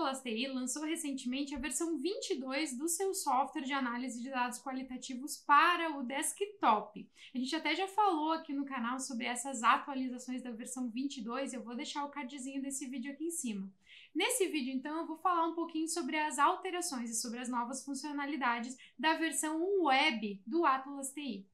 Atlas TI lançou recentemente a versão 22 do seu software de análise de dados qualitativos para o desktop. A gente até já falou aqui no canal sobre essas atualizações da versão 22, eu vou deixar o cardzinho desse vídeo aqui em cima. Nesse vídeo, então, eu vou falar um pouquinho sobre as alterações e sobre as novas funcionalidades da versão web do Atlas TI.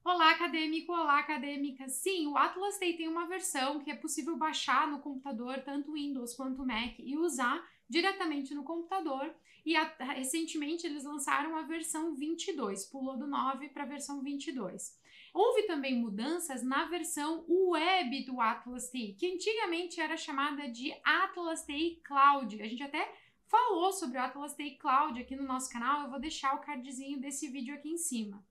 Olá, acadêmico! Olá, acadêmica! Sim, o Atlas TI tem uma versão que é possível baixar no computador, tanto Windows quanto Mac, e usar diretamente no computador. E recentemente eles lançaram a versão 22, pulou do 9 para a versão 22. Houve também mudanças na versão web do Atlas TI, que antigamente era chamada de Atlas TI Cloud. A gente até falou sobre o Atlas TI Cloud aqui no nosso canal, eu vou deixar o cardzinho desse vídeo aqui em cima.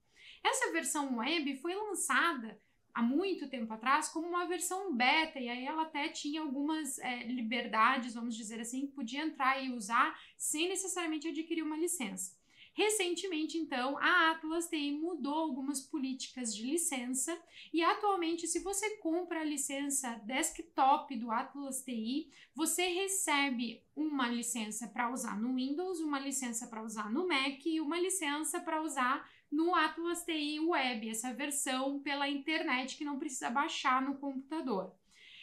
Essa versão web foi lançada há muito tempo atrás como uma versão beta, e aí ela até tinha algumas liberdades, vamos dizer assim, que podia entrar e usar sem necessariamente adquirir uma licença. Recentemente, então, a Atlas TI mudou algumas políticas de licença e atualmente, se você compra a licença desktop do Atlas TI, você recebe uma licença para usar no Windows, uma licença para usar no Mac e uma licença para usar no Atlas TI Web, essa versão pela internet que não precisa baixar no computador.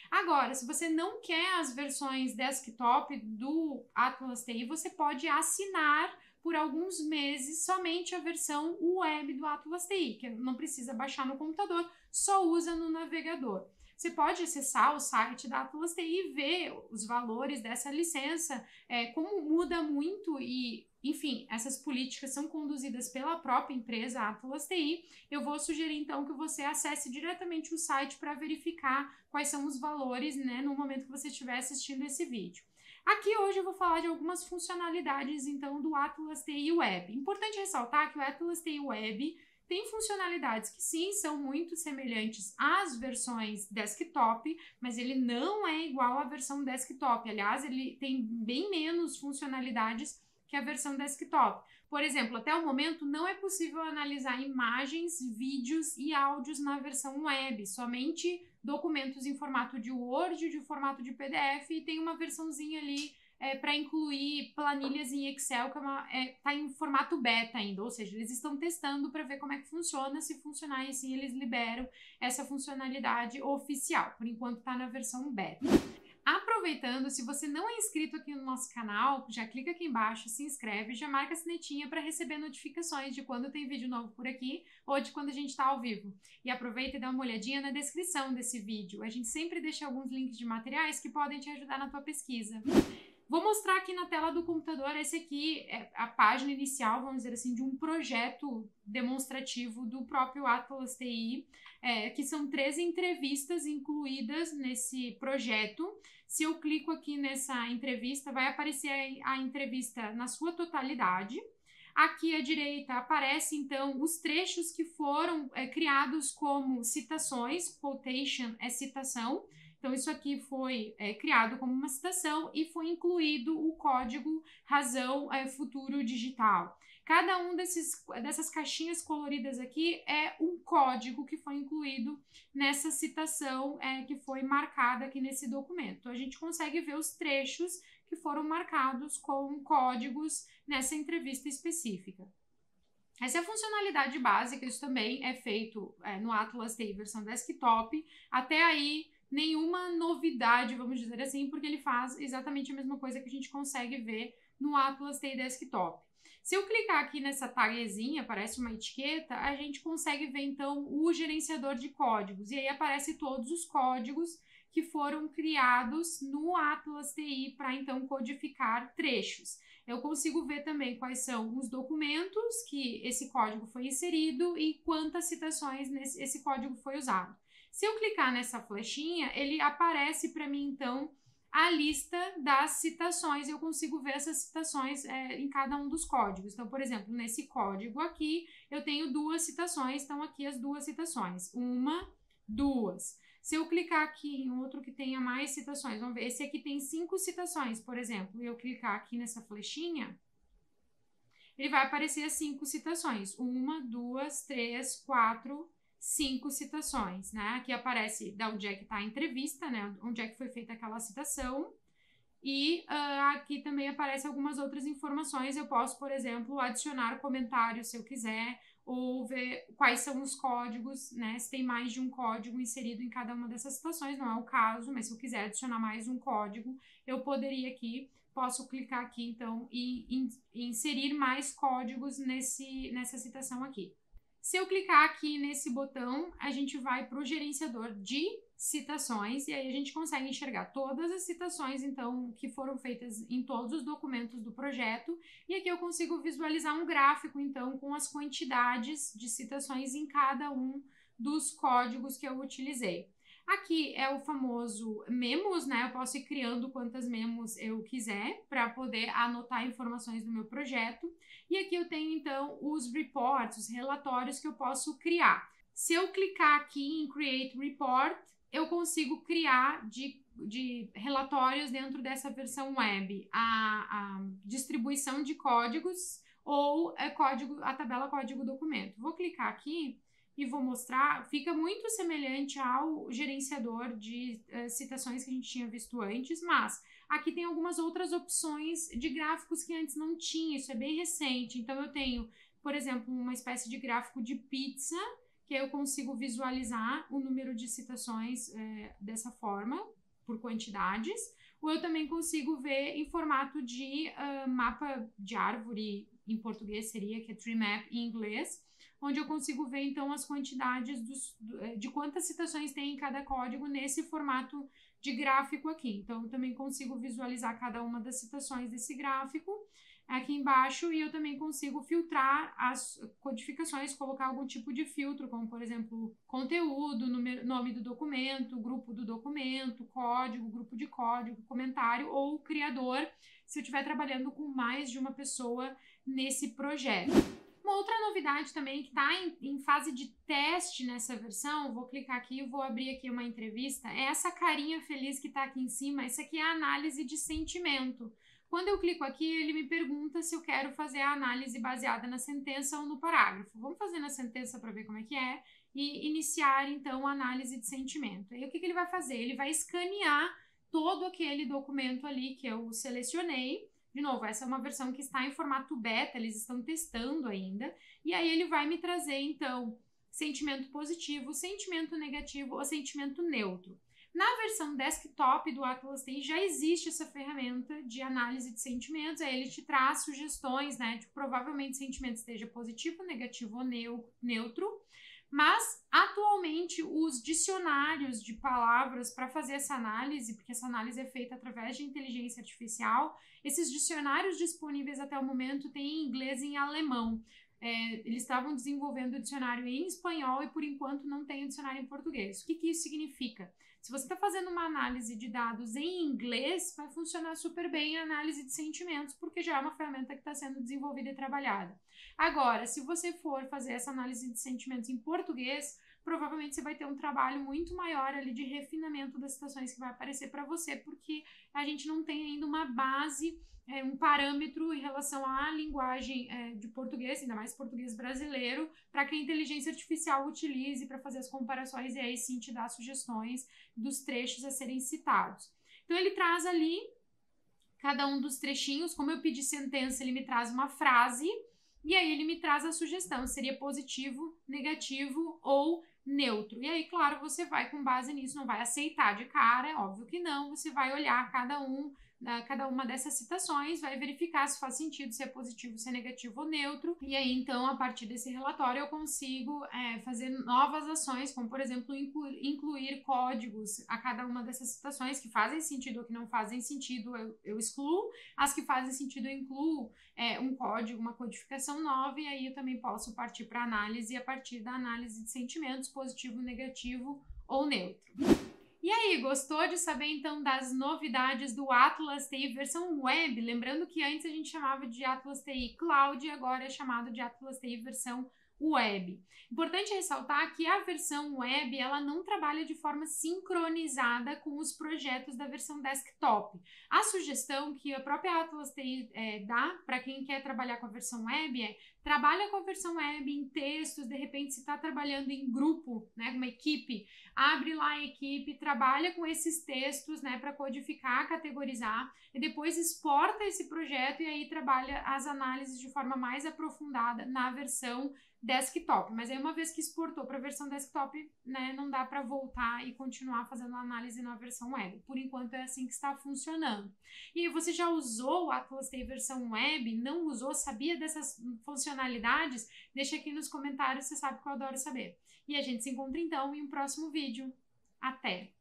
Agora, se você não quer as versões desktop do Atlas TI, você pode assinar por alguns meses somente a versão web do Atlas TI, que não precisa baixar no computador, só usa no navegador. Você pode acessar o site da Atlas TI e ver os valores dessa licença, como muda muito e, enfim, essas políticas são conduzidas pela própria empresa Atlas TI. Eu vou sugerir, então, que você acesse diretamente o site para verificar quais são os valores, né, no momento que você estiver assistindo esse vídeo. Aqui hoje eu vou falar de algumas funcionalidades, então, do Atlas TI Web. Importante ressaltar que o Atlas TI Web tem funcionalidades que sim, são muito semelhantes às versões desktop, mas ele não é igual à versão desktop. Aliás, ele tem bem menos funcionalidades que a versão desktop. Por exemplo, até o momento não é possível analisar imagens, vídeos e áudios na versão web, somente documentos em formato de Word, de formato de PDF, e tem uma versãozinha ali para incluir planilhas em Excel, que está em formato beta ainda, ou seja, eles estão testando para ver como é que funciona. Se funcionar e sim, eles liberam essa funcionalidade oficial. Por enquanto está na versão beta. Aproveitando, se você não é inscrito aqui no nosso canal, já clica aqui embaixo, se inscreve, já marca a sinetinha para receber notificações de quando tem vídeo novo por aqui ou de quando a gente está ao vivo. E aproveita e dá uma olhadinha na descrição desse vídeo. A gente sempre deixa alguns links de materiais que podem te ajudar na tua pesquisa. Vou mostrar aqui na tela do computador, esse aqui é a página inicial, vamos dizer assim, de um projeto demonstrativo do próprio Atlas TI, que são 13 entrevistas incluídas nesse projeto. Se eu clico aqui nessa entrevista, vai aparecer a entrevista na sua totalidade. Aqui à direita aparece, então, os trechos que foram criados como citações, quotation é citação. Então, isso aqui foi criado como uma citação e foi incluído o código razão futuro digital. Cada um dessas caixinhas coloridas aqui é um código que foi incluído nessa citação que foi marcada aqui nesse documento. Então, a gente consegue ver os trechos que foram marcados com códigos nessa entrevista específica. Essa é a funcionalidade básica, isso também é feito no Atlas TI versão desktop. Até aí, nenhuma novidade, vamos dizer assim, porque ele faz exatamente a mesma coisa que a gente consegue ver no Atlas TI Desktop. Se eu clicar aqui nessa tagzinha, aparece uma etiqueta, a gente consegue ver então o gerenciador de códigos, e aí aparece todos os códigos que foram criados no Atlas TI para então codificar trechos. Eu consigo ver também quais são os documentos que esse código foi inserido e quantas citações esse código foi usado. Se eu clicar nessa flechinha, ele aparece para mim, então, a lista das citações. Eu consigo ver essas citações em cada um dos códigos. Então, por exemplo, nesse código aqui, eu tenho 2 citações. Estão aqui as 2 citações. 1, 2. Se eu clicar aqui em outro que tenha mais citações, vamos ver, esse aqui tem 5 citações, por exemplo, e eu clicar aqui nessa flechinha, ele vai aparecer as 5 citações. 1, 2, 3, 4, 5 citações, né? Aqui aparece de onde é que está a entrevista, né? Onde é que foi feita aquela citação. E aqui também aparecem algumas outras informações. Eu posso, por exemplo, adicionar comentários se eu quiser, ou ver quais são os códigos, né? Se tem mais de um código inserido em cada uma dessas citações, não é o caso, mas se eu quiser adicionar mais um código, eu poderia aqui, posso clicar aqui, então, e inserir mais códigos nessa citação aqui. Se eu clicar aqui nesse botão, a gente vai para o gerenciador de citações, e aí a gente consegue enxergar todas as citações, então, que foram feitas em todos os documentos do projeto, e aqui eu consigo visualizar um gráfico, então, com as quantidades de citações em cada um dos códigos que eu utilizei. Aqui é o famoso memos, né? Eu posso ir criando quantas memos eu quiser para poder anotar informações do meu projeto. E aqui eu tenho, então, os reports, os relatórios que eu posso criar. Se eu clicar aqui em Create Report, eu consigo criar de relatórios dentro dessa versão web a distribuição de códigos ou a tabela código documento. Vou clicar aqui e vou mostrar, fica muito semelhante ao gerenciador de citações que a gente tinha visto antes, mas aqui tem algumas outras opções de gráficos que antes não tinha, isso é bem recente. Então eu tenho, por exemplo, uma espécie de gráfico de pizza, que eu consigo visualizar o número de citações dessa forma, por quantidades, ou eu também consigo ver em formato de mapa de árvore, em português seria, que é tree map em inglês, onde eu consigo ver, então, as quantidades de quantas citações tem em cada código nesse formato de gráfico aqui. Então, eu também consigo visualizar cada uma das citações desse gráfico aqui embaixo, e eu também consigo filtrar as codificações, colocar algum tipo de filtro, como, por exemplo, conteúdo, nome do documento, grupo do documento, código, grupo de código, comentário ou criador, se eu estiver trabalhando com mais de uma pessoa nesse projeto. Uma outra novidade também que está em fase de teste nessa versão, vou clicar aqui e vou abrir aqui uma entrevista, é essa carinha feliz que está aqui em cima. Essa aqui é a análise de sentimento. Quando eu clico aqui, ele me pergunta se eu quero fazer a análise baseada na sentença ou no parágrafo. Vamos fazer na sentença para ver como é que é e iniciar, então, a análise de sentimento. Aí o que ele vai fazer? Ele vai escanear todo aquele documento ali que eu selecionei. De novo, essa é uma versão que está em formato beta, eles estão testando ainda. E aí ele vai me trazer, então, sentimento positivo, sentimento negativo ou sentimento neutro. Na versão desktop do Atlas TI já existe essa ferramenta de análise de sentimentos, aí ele te traz sugestões, né, de provavelmente o sentimento esteja positivo, negativo ou neutro, mas atualmente os dicionários de palavras para fazer essa análise, porque essa análise é feita através de inteligência artificial, esses dicionários disponíveis até o momento têm em inglês e em alemão. Eles estavam desenvolvendo o dicionário em espanhol e por enquanto não tem o dicionário em português. O que isso significa? Se você está fazendo uma análise de dados em inglês, vai funcionar super bem a análise de sentimentos, porque já é uma ferramenta que está sendo desenvolvida e trabalhada. Agora, se você for fazer essa análise de sentimentos em português, provavelmente você vai ter um trabalho muito maior ali de refinamento das situações que vai aparecer para você, porque a gente não tem ainda uma base, um parâmetro em relação à linguagem de português, ainda mais português brasileiro, para que a inteligência artificial utilize para fazer as comparações e aí sim te dar sugestões dos trechos a serem citados. Então ele traz ali cada um dos trechinhos, como eu pedi sentença, ele me traz uma frase e aí ele me traz a sugestão, seria positivo, negativo ou neutro. E aí, claro, você vai com base nisso, não vai aceitar de cara, é óbvio que não, você vai olhar cada uma dessas citações, vai verificar se faz sentido, se é positivo, se é negativo ou neutro, e aí então a partir desse relatório eu consigo fazer novas ações, como por exemplo incluir códigos a cada uma dessas citações que fazem sentido ou que não fazem sentido, eu excluo, as que fazem sentido eu incluo um código, uma codificação nova, e aí eu também posso partir para análise a partir da análise de sentimentos, positivo, negativo ou neutro. E aí, gostou de saber então das novidades do Atlas TI versão web? Lembrando que antes a gente chamava de Atlas TI Cloud e agora é chamado de Atlas TI versão web. Importante ressaltar que a versão web, ela não trabalha de forma sincronizada com os projetos da versão desktop. A sugestão que a própria Atlas TI dá para quem quer trabalhar com a versão web é: trabalha com a versão web em textos, de repente se está trabalhando em grupo, né, uma equipe, abre lá a equipe, trabalha com esses textos, né, para codificar, categorizar, e depois exporta esse projeto e aí trabalha as análises de forma mais aprofundada na versão desktop. Mas aí uma vez que exportou para a versão desktop, né, não dá para voltar e continuar fazendo análise na versão web. Por enquanto é assim que está funcionando. E aí, você já usou o Atlas TI versão web? Não usou? Sabia dessas funcionalidades? Deixa aqui nos comentários, você sabe que eu adoro saber. E a gente se encontra então em um próximo vídeo. Até!